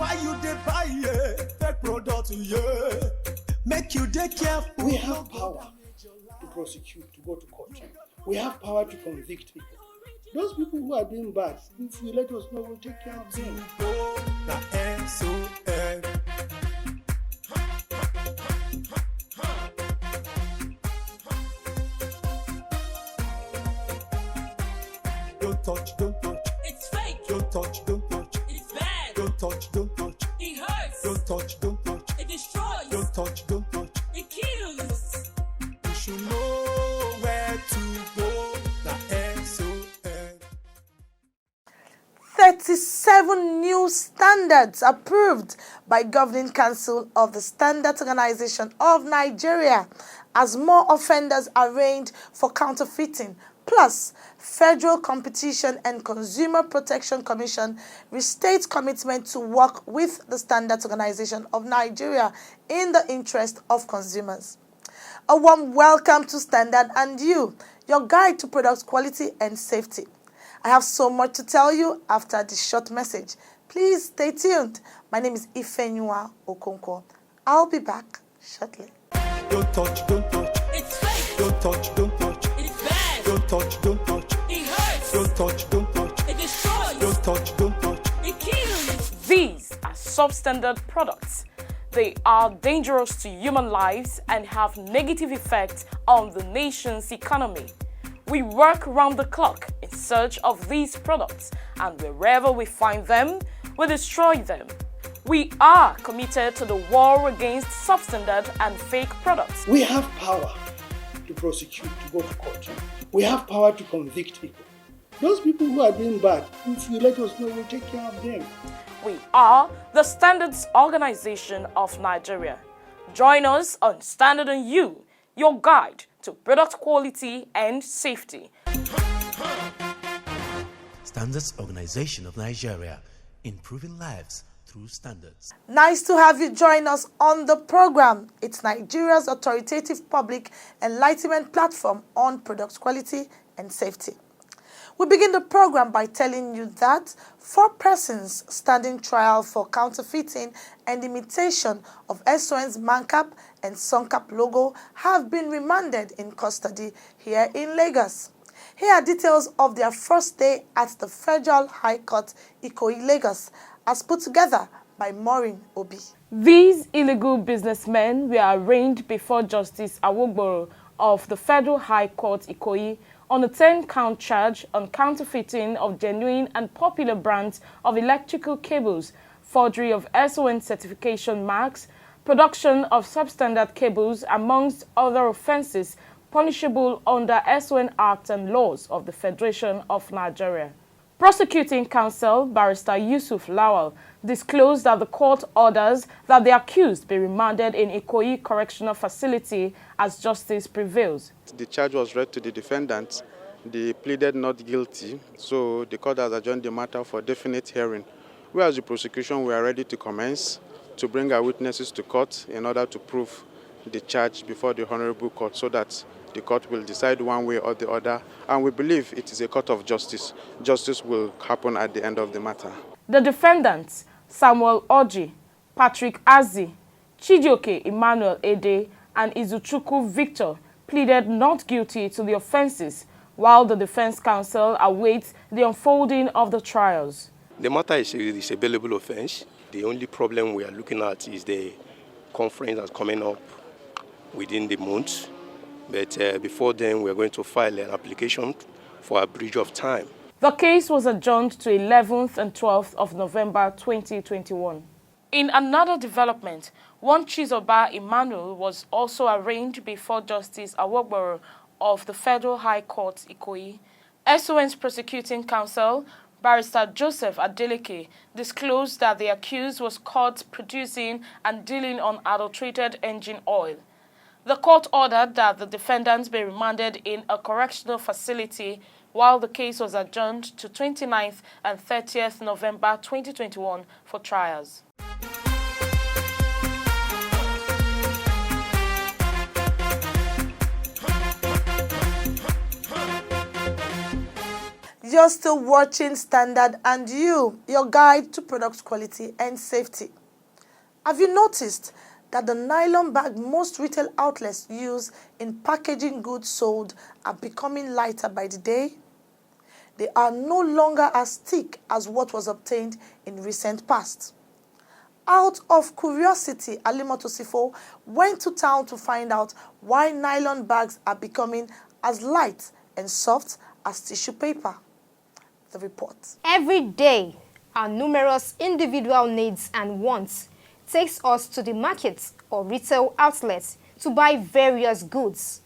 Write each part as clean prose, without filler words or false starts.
Why you dey buy fake product, yeah? Make you dey careful. We have power to prosecute, to go to court. We have power to convict people. Those people who are doing bad, if you let us know, we'll take care of them. Don't touch, don't touch. It's fake. Don't touch, don't touch. It's bad. Don't touch, don't touch. It hurts. Don't touch, don't touch. It destroys. Don't touch, don't touch. It kills. You should know where to go. The SON. 37 new standards approved by Governing Council of the Standards Organization of Nigeria as more offenders are arraigned for counterfeiting. Plus, Federal Competition and Consumer Protection Commission restates commitment to work with the Standards Organization of Nigeria in the interest of consumers. A warm welcome to Standard and You, your guide to product quality and safety. I have so much to tell you after this short message. Please stay tuned. My name is Ifenyua Okonkwo. I'll be back shortly. Don't touch, don't touch. It's fake. Don't touch, don't touch. It's bad. Don't touch, don't touch. It hurts. Don't touch, don't touch. It destroys. Don't touch, don't touch. It kills. These are substandard products. They are dangerous to human lives and have negative effects on the nation's economy. We work round the clock in search of these products, and wherever we find them, we destroy them. We are committed to the war against substandard and fake products. We have power to prosecute, to go to court. We have power to convict people. Those people who are doing bad, if you let us know, we'll take care of them. We are the Standards Organization of Nigeria. Join us on Standard and You, your guide to product quality and safety. Standards Organization of Nigeria, improving lives through standards. Nice to have you join us on the program. It's Nigeria's authoritative public enlightenment platform on product quality and safety. We begin the program by telling you that 4 persons standing trial for counterfeiting and imitation of SON's MANCAP and SONCAP logo have been remanded in custody here in Lagos. Here are details of their first day at the Federal High Court, Ikoyi, Lagos, as put together by Maureen Obi. These illegal businessmen were arraigned before Justice Awogboro of the Federal High Court, Ikoyi, on a 10-count charge on counterfeiting of genuine and popular brands of electrical cables, forgery of SON certification marks, production of substandard cables, amongst other offences punishable under SON Act and laws of the Federation of Nigeria. Prosecuting counsel, Barrister Yusuf Lawal, disclosed that the court orders that the accused be remanded in Ikoyi Correctional Facility as justice prevails. The charge was read to the defendants. They pleaded not guilty, so the court has adjourned the matter for definite hearing. We as the prosecution, we are ready to commence to bring our witnesses to court in order to prove the charge before the Honorable Court so that the court will decide one way or the other, and we believe it is a court of justice. Justice will happen at the end of the matter. The defendants, Samuel Oji, Patrick Azi, Chijioke Emmanuel Ede, and Izuchukwu Victor, pleaded not guilty to the offences, while the defense counsel awaits the unfolding of the trials. The matter is a bailable offense. The only problem we are looking at is the conference that's coming up within the month. But before then, we are going to file an application for a bridge of time. The case was adjourned to 11th and 12th of November 2021. In another development, one Chizoba Emmanuel was also arraigned before Justice Awogboro of the Federal High Court, Ikoyi. SON's prosecuting counsel, Barrister Joseph Adeleke, disclosed that the accused was caught producing and dealing unadulterated engine oil. The court ordered that the defendants be remanded in a correctional facility while the case was adjourned to 29th and 30th November 2021 for trials. You're still watching Standard and You, your guide to product quality and safety. Have you noticed that the nylon bag most retail outlets use in packaging goods sold are becoming lighter by the day? They are no longer as thick as what was obtained in recent past. Out of curiosity, Alimoto Sifo went to town to find out why nylon bags are becoming as light and soft as tissue paper. The report. Every day, our numerous individual needs and wants takes us to the markets or retail outlets to buy various goods,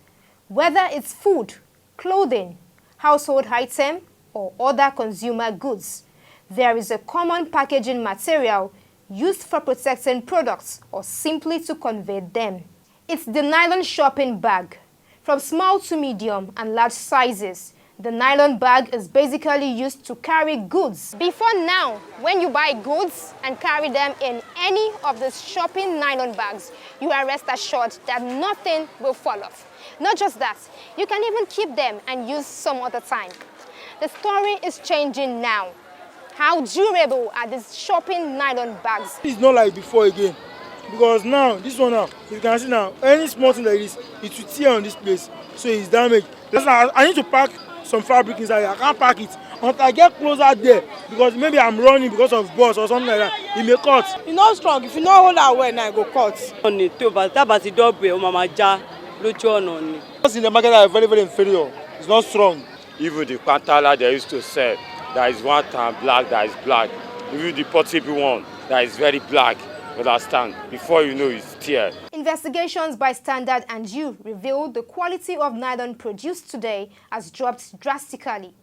whether it's food, clothing, household item, or other consumer goods. There is a common packaging material used for protecting products or simply to convey them. It's the nylon shopping bag. From small to medium and large sizes, the nylon bag is basically used to carry goods. Before now, when you buy goods and carry them in any of the shopping nylon bags, you are rest assured that nothing will fall off. Not just that, you can even keep them and use some other time. The story is changing now. How durable are these shopping nylon bags? It's not like before again. Because now, this one now, you can see now, any small thing like this, it will tear on this place. So it's damaged. That's why I need to pack some fabric inside. I can't pack it until I get closer there. Because maybe I'm running because of bus or something like that. It may cut. It's not strong. If you don't hold that well, now it go cut. Those in the market are very, very inferior. It's not strong. Even the Pantala they used to sell, there is one time black that is black. Even the portable one that is very black, you understand? Before you know it's tear. Investigations by Standard and You reveal the quality of nylon produced today has dropped drastically.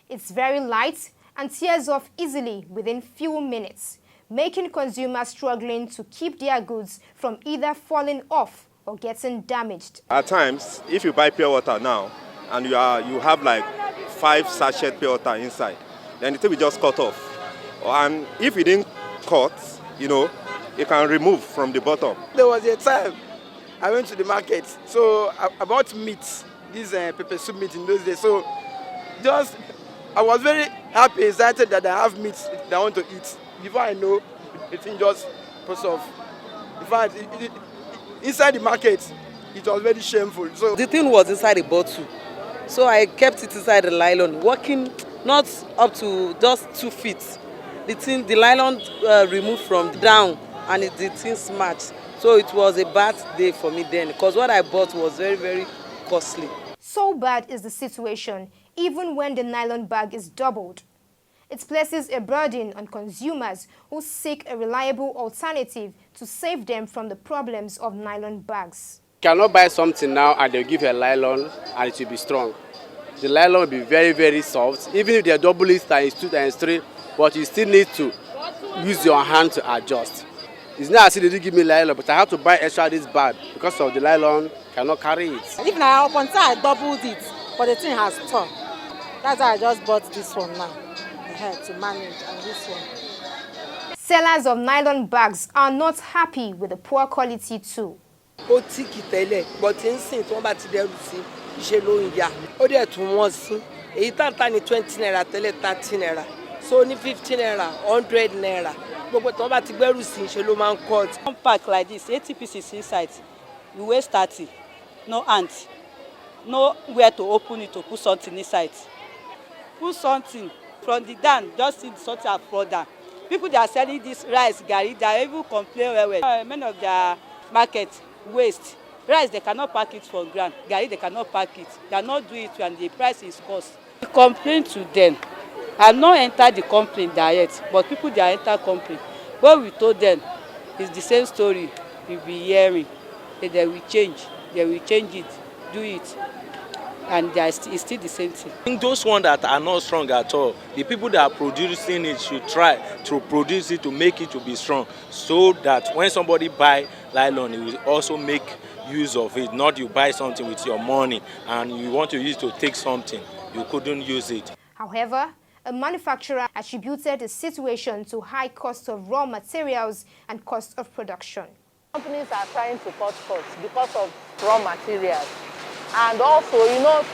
It's very light and tears off easily within few minutes, making consumers struggling to keep their goods from either falling off or getting damaged. At times, if you buy pure water now, and you have like 5 sachets pure water inside, then the thing will just cut off. And if it didn't cut, you know, it can remove from the bottom. There was a time I went to the market, so I bought meat, this pepper soup meat in those days. So I was very happy, excited that I have meat that I want to eat. Before I know, the thing just puts off. In fact, inside the market, it was very shameful. So the thing was inside the bottle. So I kept it inside the nylon, working not up to just 2 feet. The nylon removed from down and the thing smashed. So it was a bad day for me then because what I bought was very, very costly. So bad is the situation, even when the nylon bag is doubled. It places a burden on consumers who seek a reliable alternative to save them from the problems of nylon bags. You cannot buy something now and they'll give you a nylon and it will be strong. The nylon will be very, very soft. Even if they're double it times 2 times 3, but you still need to use your hand to adjust. It's not as if they didn't give me nylon, but I have to buy extra this bag because of the nylon cannot carry it. Even up until I doubled it, but the thing has torn. That's why I just bought this one now. I had to manage and this one. Sellers of nylon bags are not happy with the poor quality too. Ó tíkì tẹ́lẹ̀, but nsìn tí wọ́n bá ti dẹ́rù sí iṣẹ́ ló ń yá. Ó dẹ̀ tún wọ́n sí. Èyí tàǹtà ní 20 naira tẹ́lẹ̀ 30 naira. So ní 15 naira, 100 naira. Gbogbo tí wọ́n bá ti gbẹ́rù sí iṣẹ́ ló máa ń cut. One pack like this, 80 pieces inside. We weigh 30. No hand. No where to open it to put something inside. Put something from the down, just see something up for down. People that are selling this rice, gari, they even complain well. Many of their market waste. Rice, they cannot pack it for ground. Gari, they cannot pack it. They are not doing it and the price is cost. We complain to them. I have not entered the complaint direct, but people that enter complaint. What we told them is the same story we'll be hearing. They will change it, do it. And it's still the same thing. I think those ones that are not strong at all, the people that are producing it should try to produce it to make it to be strong, so that when somebody buy nylon, it will also make use of it. Not you buy something with your money and you want to use it to take something, you couldn't use it. However, a manufacturer attributed the situation to high cost of raw materials and cost of production. Companies are trying to cut costs because of raw materials. And also,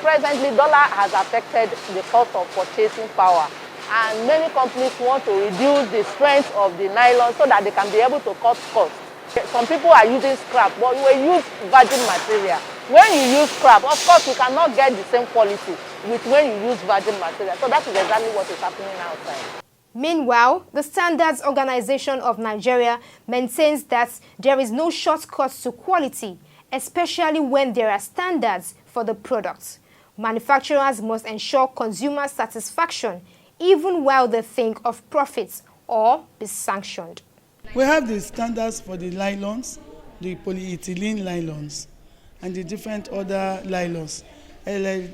presently dollar has affected the cost of purchasing power. And many companies want to reduce the strength of the nylon so that they can be able to cut costs. Some people are using scrap, but you will use virgin material. When you use scrap, of course, you cannot get the same quality with when you use virgin material. So that is exactly what is happening outside. Meanwhile, the Standards Organization of Nigeria maintains that there is no shortcut to quality, especially when there are standards for the products. Manufacturers must ensure consumer satisfaction even while they think of profits or be sanctioned. We have the standards for the nylons, the polyethylene nylons, and the different other nylons,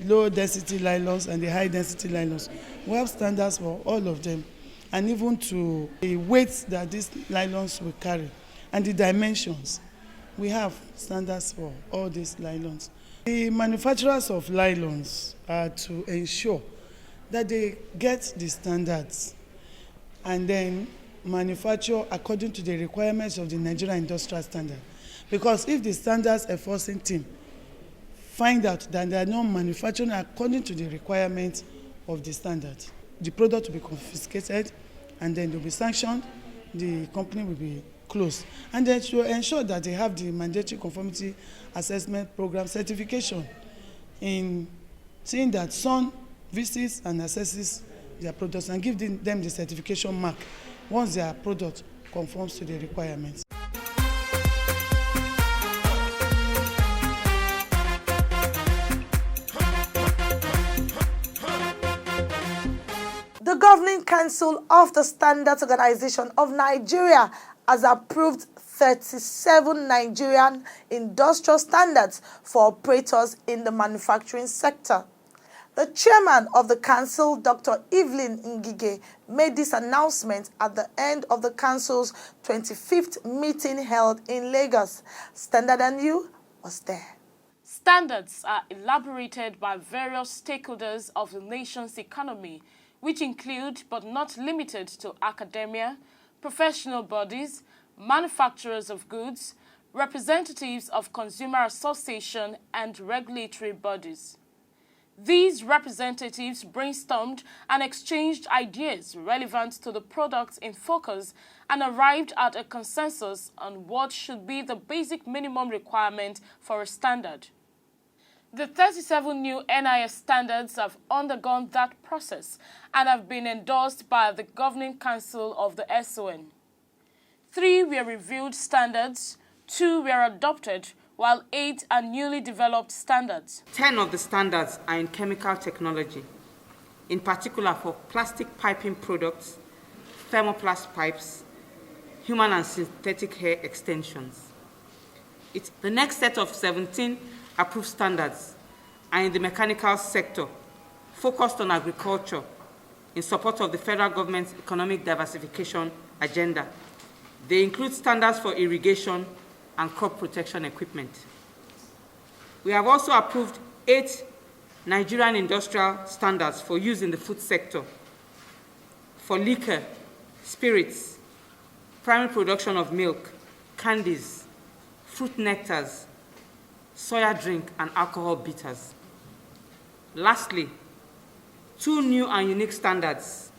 low density nylons and the high density nylons. We have standards for all of them, and even to the weights that these nylons will carry and the dimensions. We have standards for all these nylons. The manufacturers of nylons are to ensure that they get the standards and then manufacture according to the requirements of the Nigerian Industrial Standard. Because if the standards enforcing team find out that they are not manufacturing according to the requirements of the standard, the product will be confiscated and then they'll be sanctioned, the company will be closed. And then to ensure that they have the mandatory conformity assessment program certification in seeing that SON visits and assesses their products and give them the certification mark once their product conforms to the requirements. The Governing Council of the Standards Organization of Nigeria has approved 37 Nigerian industrial standards for operators in the manufacturing sector. The chairman of the council, Dr. Evelyn Ngige, made this announcement at the end of the council's 25th meeting held in Lagos. Standard and You was there. Standards are elaborated by various stakeholders of the nation's economy, which include but not limited to academia, professional bodies, manufacturers of goods, representatives of consumer association, and regulatory bodies. These representatives brainstormed and exchanged ideas relevant to the products in focus and arrived at a consensus on what should be the basic minimum requirement for a standard. The 37 new NIS standards have undergone that process and have been endorsed by the Governing Council of the SON. 3 were reviewed standards, 2 were adopted, while 8 are newly developed standards. 10 of the standards are in chemical technology, in particular for plastic piping products, thermoplast pipes, human and synthetic hair extensions. The next set of 17 approved standards are in the mechanical sector, focused on agriculture in support of the federal government's economic diversification agenda. They include standards for irrigation and crop protection equipment. We have also approved 8 Nigerian industrial standards for use in the food sector, for liquor, spirits, primary production of milk, candies, fruit nectars, soya drink, and alcohol bitters. Lastly, 2 new and unique standards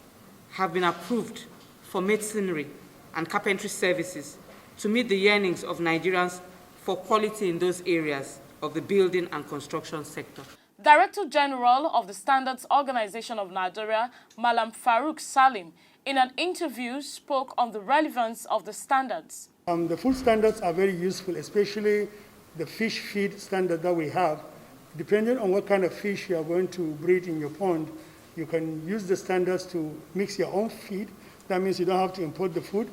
have been approved for masonry and carpentry services to meet the yearnings of Nigerians for quality in those areas of the building and construction sector. Director General of the Standards Organization of Nigeria, Malam Farouk Salim, in an interview spoke on the relevance of the standards. The food standards are very useful, especially the fish feed standard that we have. Depending on what kind of fish you are going to breed in your pond, you can use the standards to mix your own feed. That means you don't have to import the food.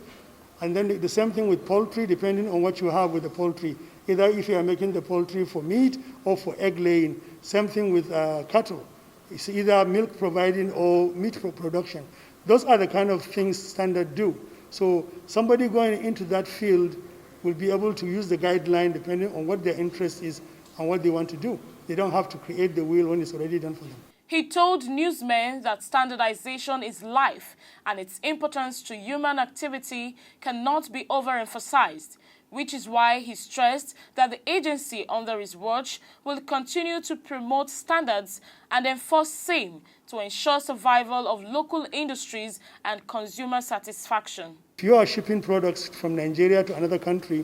And then the same thing with poultry, depending on what you have with the poultry. Either if you are making the poultry for meat or for egg laying. Same thing with cattle. It's either milk providing or meat for production. Those are the kind of things standards do. So somebody going into that field will be able to use the guideline depending on what their interest is and what they want to do. They don't have to create the wheel when it's already done for them. He told newsmen that standardization is life and its importance to human activity cannot be overemphasized. which is why he stressed that the agency under his watch will continue to promote standards and enforce same to ensure survival of local industries and consumer satisfaction. If you are shipping products from Nigeria to another country,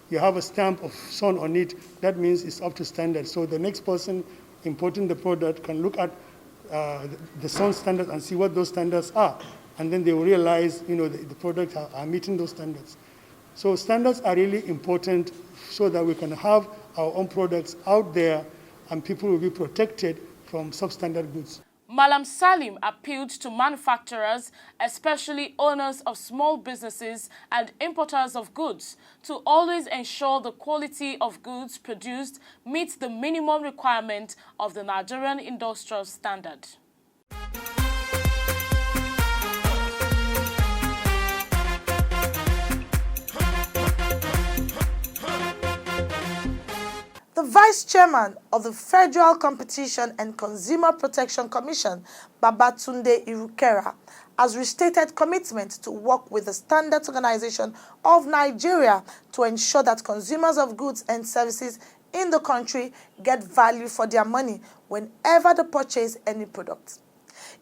you have a stamp of SON on it. That means it's up to standard. So the next person importing the product can look at the SON standards and see what those standards are. And then they will realize, the products are meeting those standards. So standards are really important so that we can have our own products out there and people will be protected from substandard goods. Malam Salim appealed to manufacturers, especially owners of small businesses and importers of goods, to always ensure the quality of goods produced meets the minimum requirement of the Nigerian Industrial Standard. The Vice Chairman of the Federal Competition and Consumer Protection Commission, Babatunde Irukera, has restated commitment to work with the Standards Organization of Nigeria to ensure that consumers of goods and services in the country get value for their money whenever they purchase any product.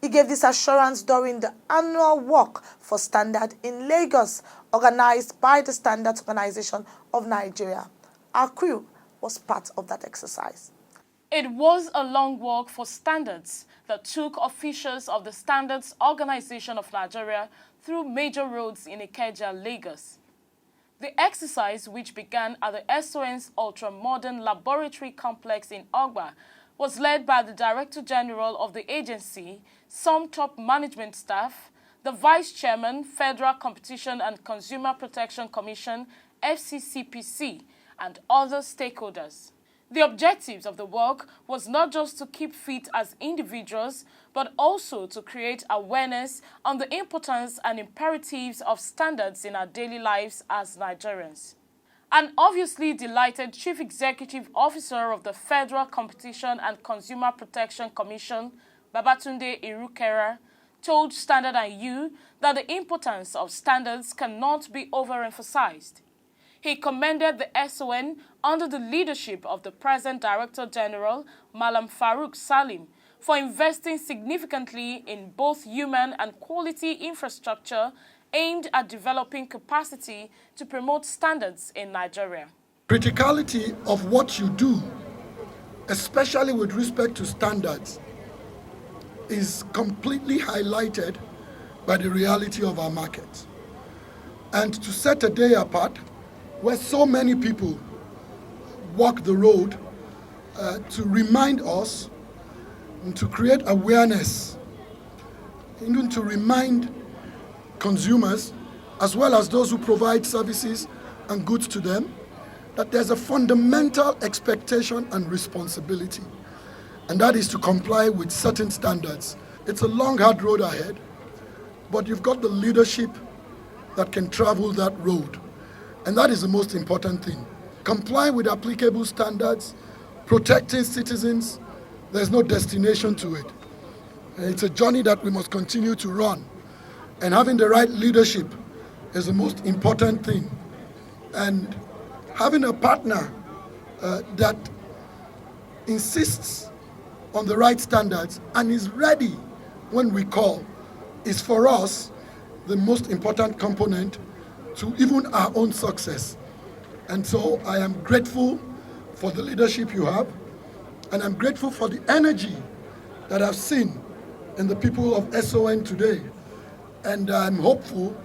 He gave this assurance during the annual Walk for Standard in Lagos, organized by the Standards Organization of Nigeria. Our crew was part of that exercise. It was a long walk for standards that took officials of the Standards Organization of Nigeria through major roads in Ikeja, Lagos. The exercise, which began at the SON's ultra-modern laboratory complex in Ogba, was led by the Director General of the agency, some top management staff, the Vice Chairman, Federal Competition and Consumer Protection Commission, FCCPC, and other stakeholders. The objectives of the work was not just to keep fit as individuals, but also to create awareness on the importance and imperatives of standards in our daily lives as Nigerians. An obviously delighted Chief Executive Officer of the Federal Competition and Consumer Protection Commission, Babatunde Irukera, told Standard & You that the importance of standards cannot be overemphasized. He commended the SON under the leadership of the present Director General, Malam Farouk Salim, for investing significantly in both human and quality infrastructure aimed at developing capacity to promote standards in Nigeria. Criticality of what you do, especially with respect to standards, is completely highlighted by the reality of our market. And to set a day apart, where so many people walk the road to remind us and to create awareness, even to remind consumers, as well as those who provide services and goods to them, that there's a fundamental expectation and responsibility, and that is to comply with certain standards. It's a long, hard road ahead, but you've got the leadership that can travel that road. And that is the most important thing. Comply with applicable standards, protecting citizens. There's no destination to it. It's a journey that we must continue to run. And having the right leadership is the most important thing. And having a partner that insists on the right standards and is ready when we call is, for us, the most important component to even our own success. And so I am grateful for the leadership you have, and I'm grateful for the energy that I've seen in the people of SON today. And I'm hopeful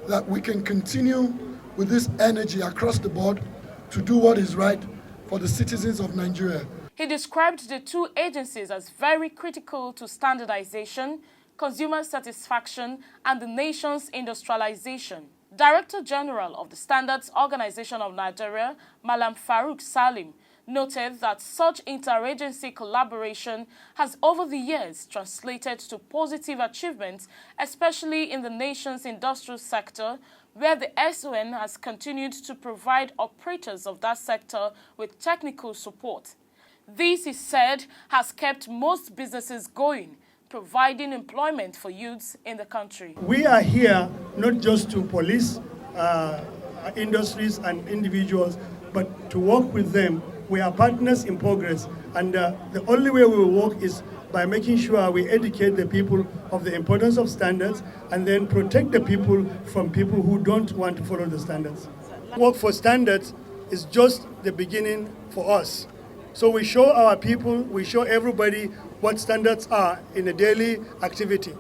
that we can continue with this energy across the board to do what is right for the citizens of Nigeria. He described the two agencies as very critical to standardization, consumer satisfaction, and the nation's industrialization. Director General of the Standards Organization of Nigeria, Malam Farouk Salim, noted that such interagency collaboration has over the years translated to positive achievements, especially in the nation's industrial sector, where the SON has continued to provide operators of that sector with technical support. This, he said, has kept most businesses going, providing employment for youths in the country. We are here not just to police industries and individuals, but to work with them. We are partners in progress, and the only way we will work is by making sure we educate the people of the importance of standards and then protect the people from people who don't want to follow the standards. Work for standards is just the beginning for us. So we show our people, we show everybody what standards are in a daily activity.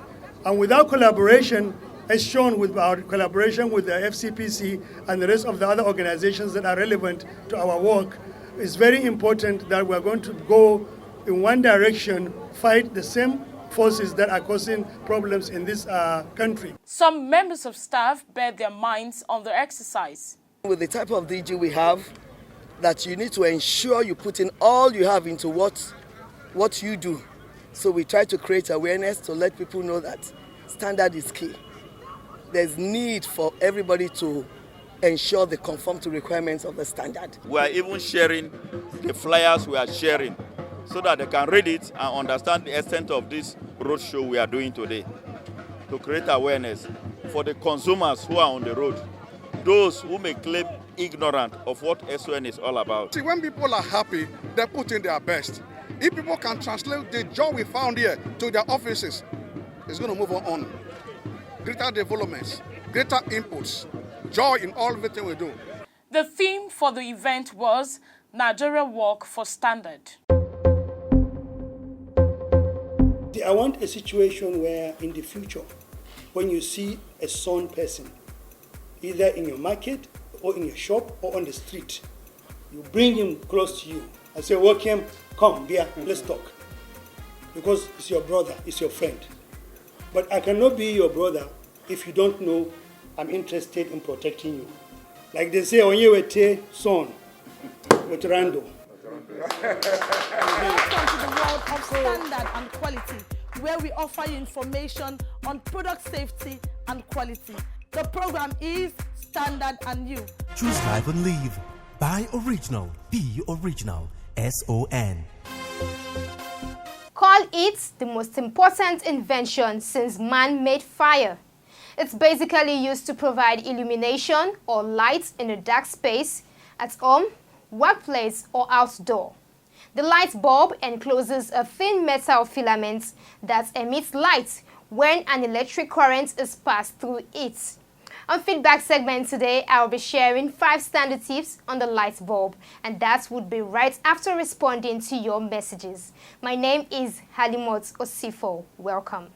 And without collaboration, as shown with our collaboration with the FCPC and the rest of the other organizations that are relevant to our work, it's very important that we're going to go in one direction, fight the same forces that are causing problems in this country. Some members of staff bet their minds on the exercise. With the type of DG we have, that you need to ensure you put in all you have into what you do. So we try to create awareness to let people know that standard is key. There's need for everybody to ensure they conform to requirements of the standard. We are even sharing the flyers we are sharing so that they can read it and understand the extent of this roadshow we are doing today to create awareness for the consumers who are on the road, those who may claim ignorant of what SON is all about. See, when people are happy, they put in their best. If people can translate the joy we found here to their offices, it's going to move on. Greater developments, greater inputs, joy in everything we do. The theme for the event was Nigeria Work for Standard. I want a situation where in the future, when you see a son person, either in your market or in your shop or on the street, you bring him close to you and say, welcome, come, beer, let's talk. Because it's your brother, it's your friend. But I cannot be your brother if you don't know I'm interested in protecting you. Like they say, on your son, with Rando. Welcome to the world of standard and quality, where we offer you information on product safety and quality. The program is Standard and You. Choose life and live. Buy original. Be original. SON. Call it the most important invention since man made fire. It's basically used to provide illumination or light in a dark space at home, workplace, or outdoor. The light bulb encloses a thin metal filament that emits light when an electric current is passed through it. On feedback segment today, I will be sharing 5 standard tips on the light bulb, and that would be right after responding to your messages. My name is Halimot Osifo. Welcome.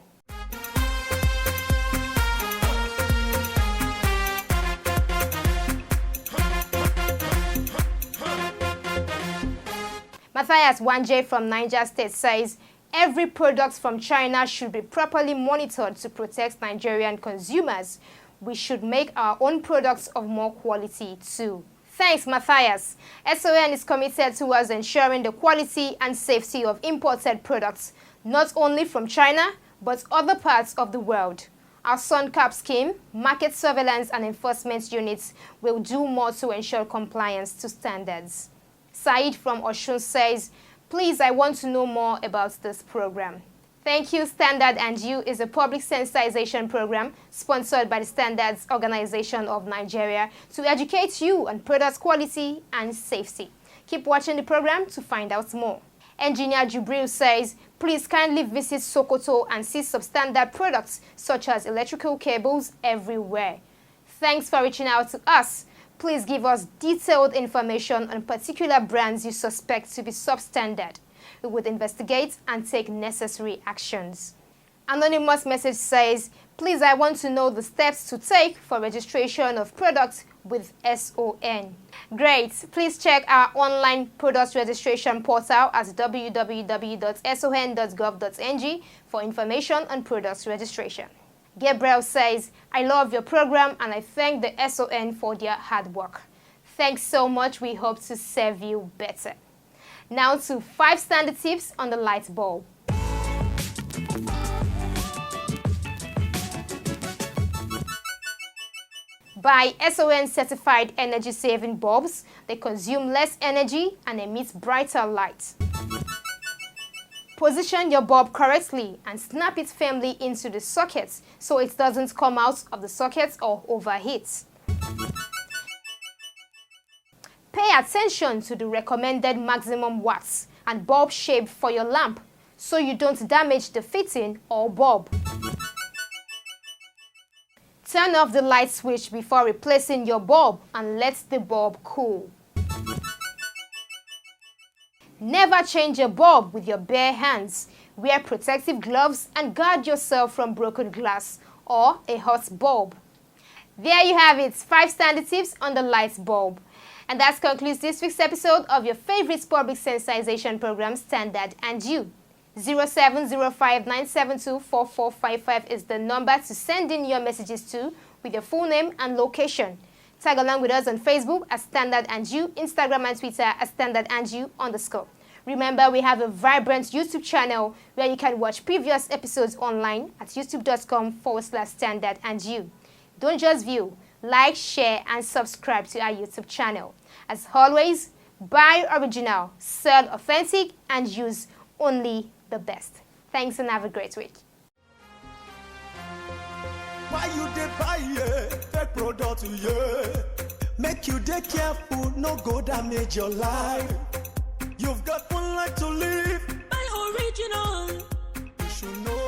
Matthias Wanje from Niger State says, every product from China should be properly monitored to protect Nigerian consumers. We should make our own products of more quality too. Thanks, Matthias. SON is committed towards ensuring the quality and safety of imported products, not only from China, but other parts of the world. Our SunCap scheme, market surveillance and enforcement units will do more to ensure compliance to standards. Said from Oshun says, please, I want to know more about this program. Thank you. Standard and You is a public sensitization program sponsored by the Standards Organization of Nigeria to educate you on product quality and safety. Keep watching the program to find out more. Engineer Jubril says, please kindly visit Sokoto and see substandard products such as electrical cables everywhere. Thanks for reaching out to us. Please give us detailed information on particular brands you suspect to be substandard. We would investigate and take necessary actions. Anonymous message says, please, I want to know the steps to take for registration of products with SON. Great. Please check our online product registration portal at www.son.gov.ng for information on products registration. Gabriel says, I love your program and I thank the SON for their hard work. Thanks so much. We hope to serve you better. Now to 5 standard tips on the light bulb. Buy SON certified energy saving bulbs. They consume less energy and emit brighter light. Position your bulb correctly and snap it firmly into the socket so it doesn't come out of the socket or overheat. attention to the recommended maximum watts and bulb shape for your lamp so you don't damage the fitting or bulb. Turn off the light switch before replacing your bulb and let the bulb cool. Never change a bulb with your bare hands. Wear protective gloves and guard yourself from broken glass or a hot bulb. There you have it, 5 standard tips on the light bulb. And that concludes this week's episode of your favorite public sensitization program, Standard and You. 07059724455 is the number to send in your messages to with your full name and location. Tag along with us on Facebook at Standard and You, Instagram and Twitter at Standard and You _. Remember, we have a vibrant YouTube channel where you can watch previous episodes online at youtube.com/Standard and You. Don't just view, like, share, and subscribe to our YouTube channel. As always, buy original, sell authentic, and use only the best. Thanks and have a great week. Why you dey buy fake product, make you dey careful, no go damage your life. You've got one life to live. Buy original. You should know.